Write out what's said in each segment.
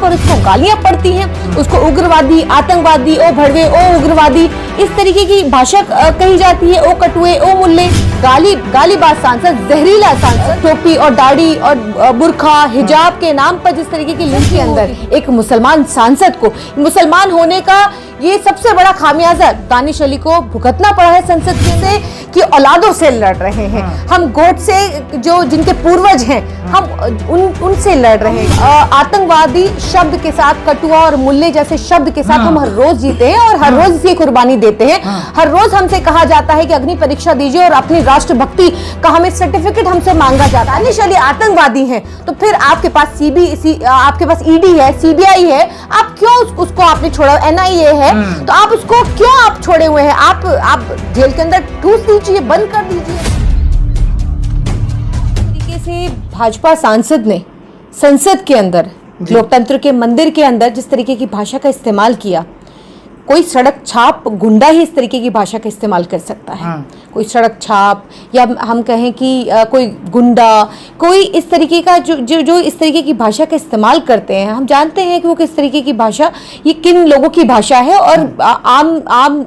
पर उसको गालियां पड़ती हैं, उसको उग्रवादी, आतंकवादी, ओ भड़वे, ओ उग्रवादी, इस तरीके की भाषा कही जाती है। ओ कटुए, ओ मुल्ले, गालीबाज सांसद, जहरीला सांसद, टोपी और दाढ़ी और बुर्खा, हिजाब के नाम पर जिस तरीके की लिंक के अंदर एक मुसलमान सांसद को मुसलमान होने का ये सबसे बड़ा खामियाजा दानिश अली को भुगतना पड़ा है संसद से कि औलादों से लड़ रहे हैं हम, गोट से जो जिनके पूर्वज हैं हम उनसे लड़ रहे हैं। आतंकवादी शब्द के साथ, कटुआ और मुल्ले जैसे शब्द के साथ हम हर रोज जीते हैं और हर रोज इसकी कुर्बानी देते हैं। हर रोज हमसे कहा जाता है कि अग्नि परीक्षा दीजिए और अपनी राष्ट्रभक्ति का हमें सर्टिफिकेट हमसे मांगा जाता है। दानिश अली आतंकवादी हैं तो फिर आपके पास आपके पास ईडी है, सीबीआई है, आप क्यों उसको आपने छोड़ा? एनआईए है तो आप उसको क्यों आप छोड़े हुए हैं? आप जेल के अंदर ठूस दीजिए, बंद कर दीजिए। तरीके से भाजपा सांसद ने संसद के अंदर, लोकतंत्र के मंदिर के अंदर जिस तरीके की भाषा का इस्तेमाल किया, कोई सड़क छाप गुंडा ही इस तरीके की भाषा का इस्तेमाल कर सकता है। कोई सड़क छाप या हम कहें कि कोई गुंडा, कोई इस तरीके का जो इस तरीके की भाषा का इस्तेमाल करते हैं, हम जानते हैं कि वो किस तरीके की भाषा, ये किन लोगों की भाषा है और आम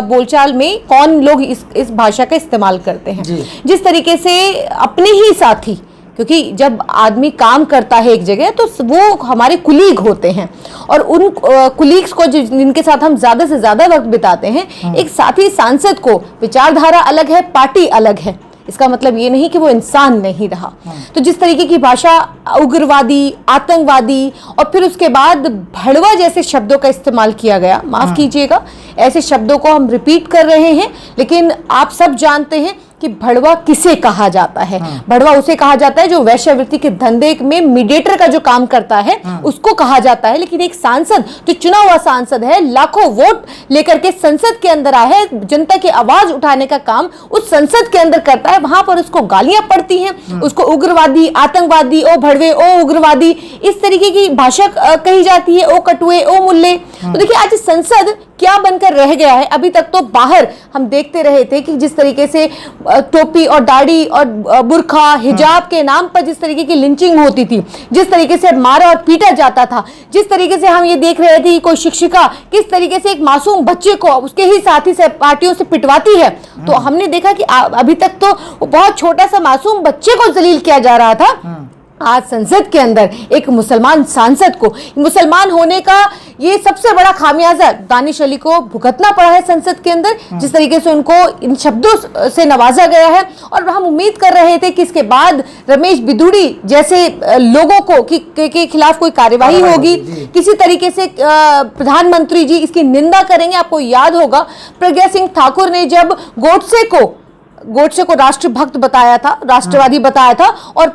बोलचाल में कौन लोग इस भाषा का इस्तेमाल करते हैं। जिस तरीके से अपने ही साथी, क्योंकि जब आदमी काम करता है एक जगह तो वो हमारे कुलीग होते हैं और उन कुलीग्स को जिनके साथ हम ज्यादा से ज्यादा वक्त बिताते हैं, एक साथी सांसद को विचारधारा अलग है, पार्टी अलग है, इसका मतलब ये नहीं कि वो इंसान नहीं रहा। तो जिस तरीके की भाषा, उग्रवादी, आतंकवादी और फिर उसके बाद भड़वा जैसे शब्दों का इस्तेमाल किया गया, माफ कीजिएगा ऐसे शब्दों को हम रिपीट कर रहे हैं, लेकिन आप सब जानते हैं कि भड़वा किसे कहा जाता है। भड़वा उसे कहा जाता है जो वेश्यावृत्ति के धंधे में मीडिएटर का जो काम करता है, उसको कहा जाता है। लेकिन एक सांसद जो चुना हुआ सांसद है, लाखों वोट लेकर के संसद के अंदर आया है, जनता की आवाज उठाने का काम उस संसद के अंदर करता है, वहां पर उसको गालियां पड़ती हैं, उसको उग्रवादी, आतंकवादी, ओ भड़वे, ओ उग्रवादी, इस तरीके की भाषा कही जाती है। ओ कटुए, ओ मुल्ले। तो देखिए आज संसद क्या बनकर रह गया है। अभी तक तो बाहर हम देखते रहे थे कि जिस तरीके से टोपी और दाढ़ी और बुर्खा, हिजाब के नाम पर जिस तरीके की लिंचिंग होती थी, जिस तरीके से मारा और पीटा जाता था, जिस तरीके से हम ये देख रहे थे कि कोई शिक्षिका किस तरीके से एक मासूम बच्चे को उसके ही साथी से पार्टियों से पिटवाती है, तो हमने देखा कि अभी तक तो बहुत छोटा सा मासूम बच्चे को जलील किया जा रहा था। आज संसद के अंदर एक मुसलमान सांसद को मुसलमान होने का ये सबसे बड़ा खामियाजा दानिश अली को भुगतना पड़ा है संसद के अंदर। जिस तरीके से उनको इन शब्दों से नवाजा गया है और हम उम्मीद कर रहे थे कि इसके बाद रमेश बिधूड़ी जैसे लोगों को के खिलाफ कोई कार्यवाही होगी, किसी तरीके से प्रधानमंत्री जी इसकी निंदा करेंगे। आपको याद होगा प्रज्ञा सिंह ठाकुर ने जब गोडसे को राष्ट्रभक्त बताया था, राष्ट्रवादी बताया था और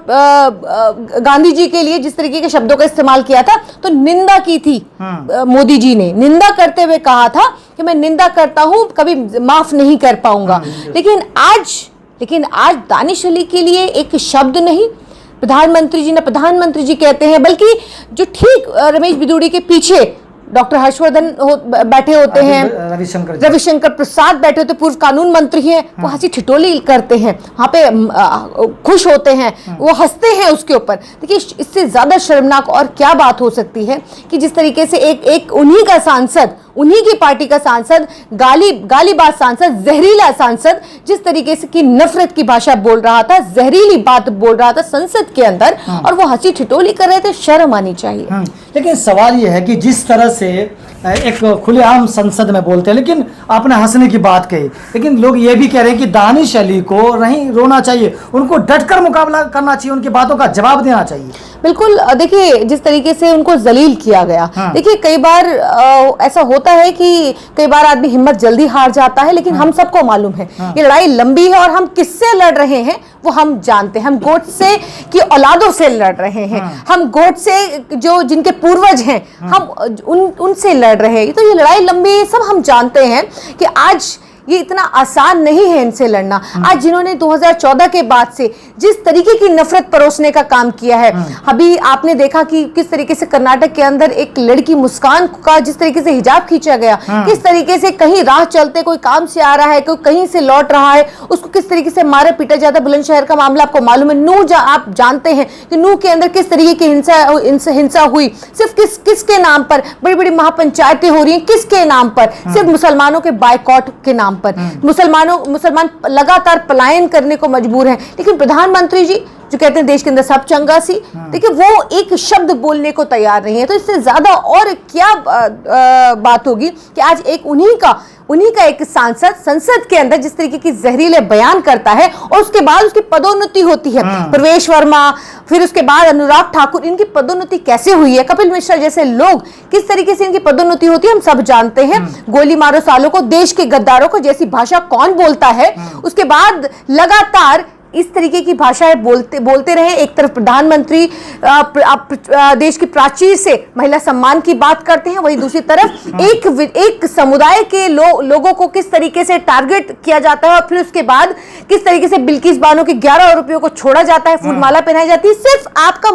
गांधी जी के लिए जिस तरीके के शब्दों का इस्तेमाल किया था, तो निंदा की थी। मोदी जी ने निंदा करते हुए कहा था कि मैं निंदा करता हूं, कभी माफ नहीं कर पाऊंगा। लेकिन आज दानिश अली के लिए एक शब्द नहीं, प्रधानमंत्री जी कहते हैं, बल्कि जो ठीक रमेश बिधूड़ी के पीछे डॉक्टर हर्षवर्धन बैठे होते हैं, रविशंकर प्रसाद बैठे होते, पूर्व कानून मंत्री हैं, वो हंसी ठिठोली करते हैं, वहां पे खुश होते हैं, वो हंसते हैं उसके ऊपर। देखिए इससे ज्यादा शर्मनाक और क्या बात हो सकती है कि जिस तरीके से एक उन्हीं का सांसद, उन्हीं की पार्टी का सांसद, गालीबाज सांसद, जहरीला सांसद, जिस तरीके से की नफरत की भाषा बोल रहा था, जहरीली बात बोल रहा था संसद के अंदर, और वो हंसी ठिठोली कर रहे थे, शर्म आनी चाहिए। लेकिन सवाल ये है कि जिस तरह से एक खुलेआम संसद में बोलते हैं, लेकिन आपने हंसने की बात कही, लेकिन लोग ये भी कह रहे हैं कि दानिश अली को नहीं रोना चाहिए, उनको डटकर मुकाबला करना चाहिए, उनकी बातों का जवाब देना चाहिए। बिल्कुल, देखिए जिस तरीके से उनको जलील किया गया, देखिए कई बार ऐसा होता है कि कई बार आदमी हिम्मत जल्दी हार जाता है, लेकिन हम सबको मालूम है ये लड़ाई लंबी है और हम किससे लड़ रहे हैं वो हम जानते हैं। हम गोडसे की औलादों से लड़ रहे हैं, हम गोडसे जो जिनके पूर्वज हैं हम उनसे लड़ रहे हैं, तो ये लड़ाई लंबी है, सब हम जानते हैं कि आज ये इतना आसान नहीं है इनसे लड़ना। आज जिन्होंने 2014 के बाद से जिस तरीके की नफरत परोसने का काम किया है, अभी आपने देखा कि किस तरीके से कर्नाटक के अंदर एक लड़की मुस्कान का जिस तरीके से हिजाब खींचा गया, किस तरीके से कहीं राह चलते कोई काम से आ रहा है, कोई कहीं से लौट रहा है, उसको किस तरीके से मारा पीटा जाता है। बुलंदशहर का मामला आपको मालूम है, नूह आप जानते हैं कि नूह के अंदर किस तरीके की हिंसा हुई, सिर्फ किसके नाम पर बड़ी बड़ी महापंचायतें हो रही हैं, किसके नाम पर, सिर्फ मुसलमानों के बायकॉट के नाम पर। मुसलमान लगातार पलायन करने को मजबूर हैं, लेकिन प्रधानमंत्री जी जो कहते हैं देश के अंदर सब चंगा सी, देखिए वो एक शब्द बोलने को तैयार नहीं है। तो इससे ज्यादा और क्या बात होगी कि आज एक उन्हीं का एक सांसद संसद के अंदर जिस तरीके की जहरीले बयान करता है और उसके बाद उसकी पदोन्नति होती है। प्रवेश वर्मा, फिर उसके बाद अनुराग ठाकुर, इनकी पदोन्नति कैसे हुई है, कपिल मिश्रा जैसे लोग किस तरीके से इनकी पदोन्नति होती है हम सब जानते हैं। गोली मारो सालों को, देश के गद्दारों को जैसी भाषा कौन बोलता है। उसके बाद लगातार इस तरीके की भाषाएं बोलते रहे। एक तरफ प्रधानमंत्री देश की प्राचीर से महिला सम्मान की बात करते हैं, वहीं दूसरी तरफ एक समुदाय के लोगों को किस तरीके से टारगेट किया जाता है और फिर उसके बाद किस तरीके से बिल्किस बानो के 11 रुपयों को छोड़ा जाता है, फूलमाला पहनाई जाती है। सिर्फ आपका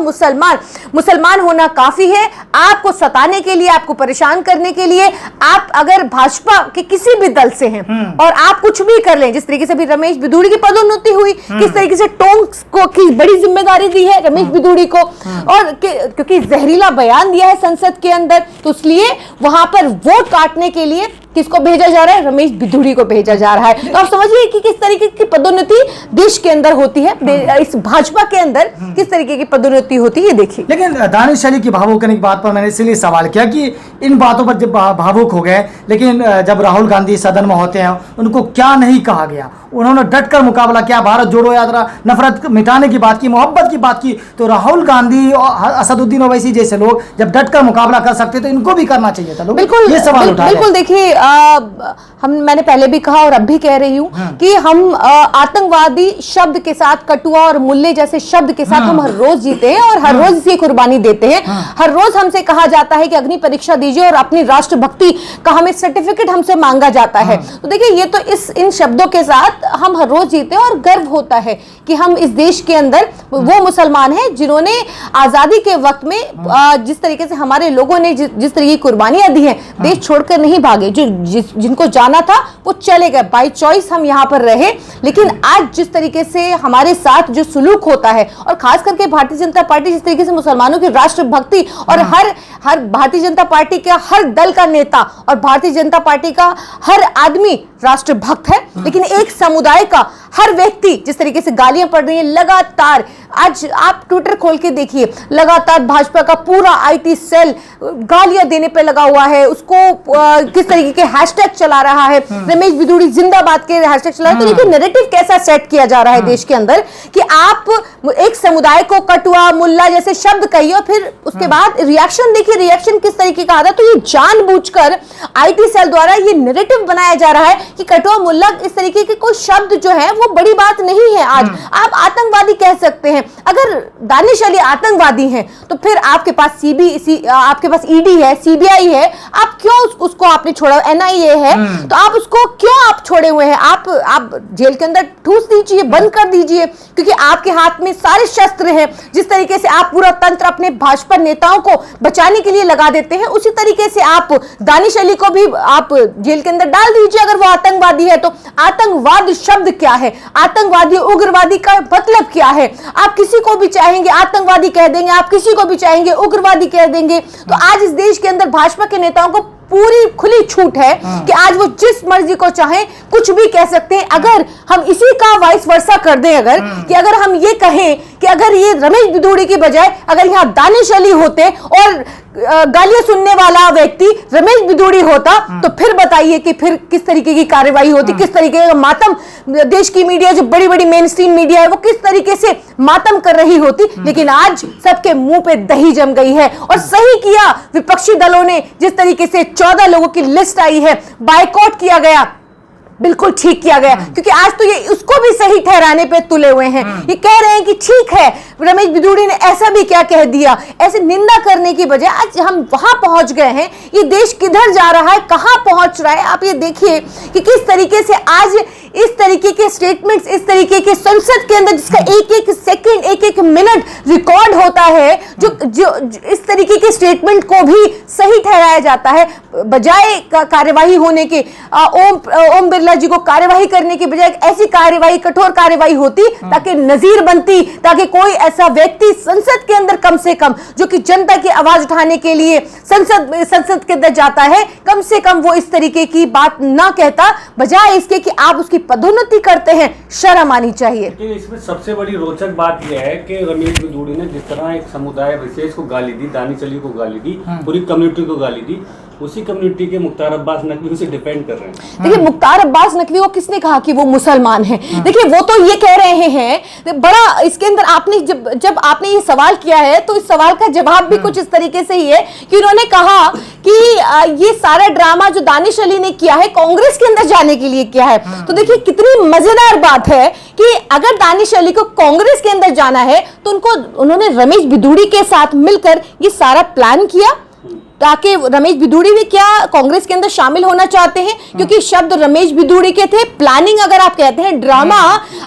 मुसलमान होना काफी है आपको सताने के लिए, आपको परेशान करने के लिए। आप अगर भाजपा के किसी भी दल से हैं और आप कुछ भी कर लें, जिस तरीके से भी रमेश बिधूड़ी की पदोन्नति हुई, किस तरीके से टोंक्स को की बड़ी जिम्मेदारी दी है रमेश बिधूड़ी को, और क्योंकि जहरीला बयान दिया है संसद के अंदर, तो इसलिए वहां पर वोट काटने के लिए किसको भेजा जा रहा है, रमेश बिधूड़ी को भेजा जा रहा है। तो आप समझिए कि किस तरीके की पदोन्नति देश के अंदर होती है, इस भाजपा के अंदर किस तरीके की पदोन्नति होती है, ये देखिए। लेकिन दानिश अली की भावुक होने की बात पर मैंने इसलिए सवाल किया कि इन बातों पर जब भावुक हो गए, लेकिन जब राहुल गांधी सदन में होते हैं उनको क्या नहीं कहा गया, उन्होंने डटकर मुकाबला किया, भारत जोड़ो यात्रा, नफरत मिटाने की बात की, मोहब्बत की बात की। तो राहुल गांधी और असदुद्दीन ओवैसी जैसे लोग जब डटकर मुकाबला कर सकते तो इनको भी करना चाहिए था। बिल्कुल, ये सवाल उठा बिल्कुल। देखिए मैंने पहले भी कहा और अब भी कह रही हूं कि हम आतंकवादी शब्द के साथ, कटुआ और मुल्ले जैसे शब्द के साथ हम हर रोज जीते हैं और हर रोज इसकी कुर्बानी देते हैं। हर रोज हमसे कहा जाता है कि अग्नि परीक्षा दीजिए और अपनी राष्ट्रभक्ति का हमें सर्टिफिकेट हमसे मांगा जाता है। तो देखिए ये तो इन शब्दों के साथ हम हर रोज जीते हैं और गर्व होता है कि हम इस देश के अंदर वो मुसलमान हैं जिन्होंने आजादी के वक्त में जिस तरीके से हमारे लोगों ने जिस तरीके की कुर्बानियां दी हैं, देश छोड़कर नहीं भागे, जिनको जाना था वो चले गए, बाय चॉइस हम यहाँ पर रहे। लेकिन आज जिस तरीके से हमारे साथ जो सुलूक होता है, और खास करके भारतीय जनता पार्टी जिस तरीके से मुसलमानों की राष्ट्रभक्ति, और हर भारतीय जनता पार्टी का हर दल का नेता और भारतीय जनता पार्टी का हर आदमी राष्ट्रभक्त है, लेकिन एक समुदाय का हर व्यक्ति जिस तरीके से गालियां पड़ रही है लगातार। आज आप ट्विटर खोल के देखिए, लगातार भाजपा का पूरा आईटी सेल गालियां देने पे लगा हुआ है, उसको किस तरीके के हैशटैग चला रहा है, रमेश बिधूड़ी जिंदाबाद के हैशटैग चला रहा है। तो देखिए नैरेटिव कैसा सेट किया जा रहा है देश के अंदर कि आप एक समुदाय को कटुआ मुल्ला जैसे शब्द कहिए और फिर उसके बाद रिएक्शन देखिए, रिएक्शन किस तरीके का आता है। तो ये जानबूझकर आईटी सेल द्वारा ये नैरेटिव बनाया जा रहा है कि कटुआ मुल्ला इस तरीके के कोई शब्द जो है वो बड़ी बात नहीं है। आज आप आतंकवादी कह सकते हैं, अगर दानिश अली आतंकवादी हैं तो फिर आपके पास आपके पास ईडी है, सीबीआई है, आप क्यों उसको आपने छोड़ा, एनआईए है, तो आप उसको क्यों आप छोड़े हुए हैं? आप जेल के अंदर ठूस दीजिए, बंद कर दीजिए, क्योंकि आपके हाथ में सारे शस्त्र हैं। जिस तरीके से आप पूरा तंत्र अपने भाजपा नेताओं को बचाने के लिए लगा देते हैं, उसी तरीके से आप दानिश अली को भी आप जेल के अंदर डाल दीजिए अगर वो आतंकवादी है तो। आतंकवाद शब्द क्या है, आतंकवादी उग्रवादी का मतलब क्या है? आप किसी को भी चाहेंगे आतंकवादी कह देंगे, आप किसी को भी चाहेंगे उग्रवादी कह देंगे। तो आज इस देश के अंदर भाजपा के नेताओं को पूरी खुली छूट है कि आज वो जिस मर्जी को चाहे कुछ भी कह सकते हैं। अगर हम इसी का वाइस वर्सा कर दें, अगर हम ये कहें कि अगर ये रमेश बिधूड़ी की बजाय अगर यहाँ दानिश अली होते और गालियां सुनने वाला व्यक्ति रमेश बिधूड़ी होता, तो फिर बताइए कि फिर किस तरीके की कार्रवाई होती, किस तरीके का मातम देश की मीडिया, जो बड़ी बड़ी मेन स्ट्रीम मीडिया है, वो किस तरीके से मातम कर रही होती। लेकिन आज सबके मुंह पे दही जम गई है और सही किया विपक्षी दलों ने, जिस तरीके से 14 लोगों की लिस्ट आई है, बायकॉट किया गया, बिल्कुल ठीक किया गया, क्योंकि आज तो ये उसको भी सही ठहराने पे तुले हुए हैं। ये कह रहे हैं कि ठीक है रमेश बिदूड़ी ने ऐसा भी क्या कह दिया, ऐसे निंदा करने की बजाय आज हम वहां पहुंच गए हैं। ये देश किधर जा रहा है, कहां पहुंच रहा है, आप ये देखिए कि किस तरीके से आज इस तरीके के स्टेटमेंट्स, इस तरीके के संसद के अंदर जिसका एक एक सेकंड, एक एक मिनट रिकॉर्ड होता है, जो इस तरीके के स्टेटमेंट को भी सही ठहराया जाता है, बजाय कार्यवाही होने के ओम बिरला जी को कार्यवाही करने के बजाय ऐसी कार्यवाही, कठोर कार्यवाही होती ताकि नजीर बनती, ताकि कोई ऐसा व्यक्ति संसद के अंदर कम से कम जो कि जनता की आवाज उठाने के लिए संसद के अंदर जाता है, कम से कम वो इस तरीके की बात ना कहता, बजाय इसके कि आप उसकी पदोन्नति करते हैं। शर्म आनी चाहिए। लेकिन इसमें सबसे बड़ी रोचक बात यह है कि रमेश बिदूड़ी ने जिस तरह एक समुदाय विशेष को गाली दी, दानिश अली को गाली दी, पूरी कम्युनिटी को गाली दी, उसी कम्युनिटी के मुख्तार अब्बास नकवी उसे डिफेंड कर रहे हैं। देखिए मुख्तार अब्बास नकवी को किसने कहा कि वो मुसलमान है? देखिए वो तो ये कह रहे हैं, बड़ा इसके अंदर आपने जब आपने ये सवाल किया है तो इस सवाल का जवाब भी कुछ इस तरीके से ही है कि उन्होंने कहा कि ये सारा ड्रामा जो दानिश अली ने किया है कांग्रेस के अंदर जाने के लिए किया है। तो देखिए कितनी मजेदार बात है कि अगर दानिश अली को कांग्रेस के अंदर जाना है तो उन्होंने रमेश बिदूड़ी के साथ मिलकर ये सारा प्लान किया ताकि रमेश बिदूड़ी भी क्या कांग्रेस के अंदर शामिल होना चाहते हैं, क्योंकि शब्द रमेश बिदूड़ी के थे। प्लानिंग अगर आप कहते हैं, ड्रामा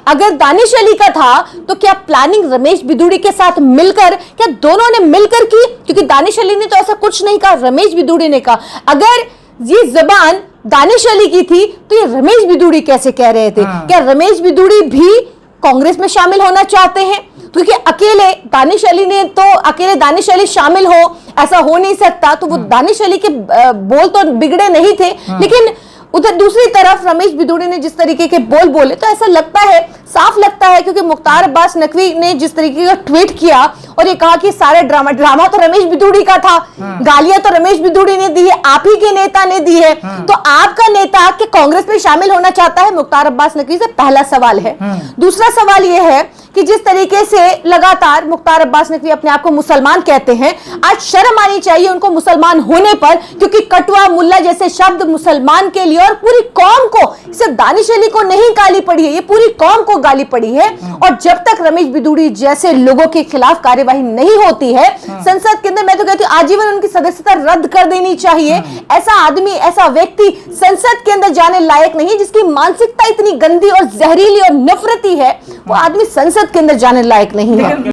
अगर दानिश अली का था तो क्या प्लानिंग रमेश बिदूड़ी के साथ मिलकर, क्या दोनों ने मिलकर की? क्योंकि दानिश अली ने तो ऐसा कुछ नहीं कहा, रमेश बिदूड़ी ने कहा। अगर ये जबान दानिश अली की थी तो ये रमेश बिदूड़ी कैसे कह रहे थे? क्या रमेश बिदूड़ी भी कांग्रेस में शामिल होना चाहते हैं? क्योंकि अकेले दानिश अली शामिल हो ऐसा हो नहीं सकता, तो वो दानिश अली के बोल तो बिगड़े नहीं थे, लेकिन उधर दूसरी तरफ रमेश बिदूड़ी ने जिस तरीके के बोल बोले तो ऐसा लगता है, साफ लगता है, क्योंकि मुख्तार अब्बास नकवी ने जिस तरीके का ट्वीट किया और ये कहा कि सारे ड्रामा तो रमेश बिदूड़ी का था, गालियां तो रमेश बिदूड़ी ने दी है, आप ही के नेता ने दी है, तो आपका नेता के कांग्रेस में शामिल होना चाहता है? मुख्तार अब्बास नकवी से पहला सवाल है। दूसरा सवाल यह है कि जिस तरीके से लगातार मुख्तार अब्बास नकवी अपने आप को मुसलमान कहते हैं, आज शर्म आनी चाहिए उनको मुसलमान होने पर, क्योंकि कटवा मुल्ला जैसे शब्द मुसलमान के लिए और पूरी कौम को, सिर्फ दानिश अली को नहीं गाली पड़ी है, ये पूरी कौम को गाली पड़ी है। और जब तक रमेश बिदूड़ी जैसे लोगों के खिलाफ कार्यवाही नहीं होती है संसद के अंदर, मैं तो कहती हूँ आजीवन उनकी सदस्यता रद्द कर देनी चाहिए। ऐसा आदमी, ऐसा व्यक्ति संसद के अंदर जाने लायक नहीं, जिसकी मानसिकता इतनी गंदी और जहरीली और नफरती है, वो आदमी संसद के अंदर जाने लायक नहीं है।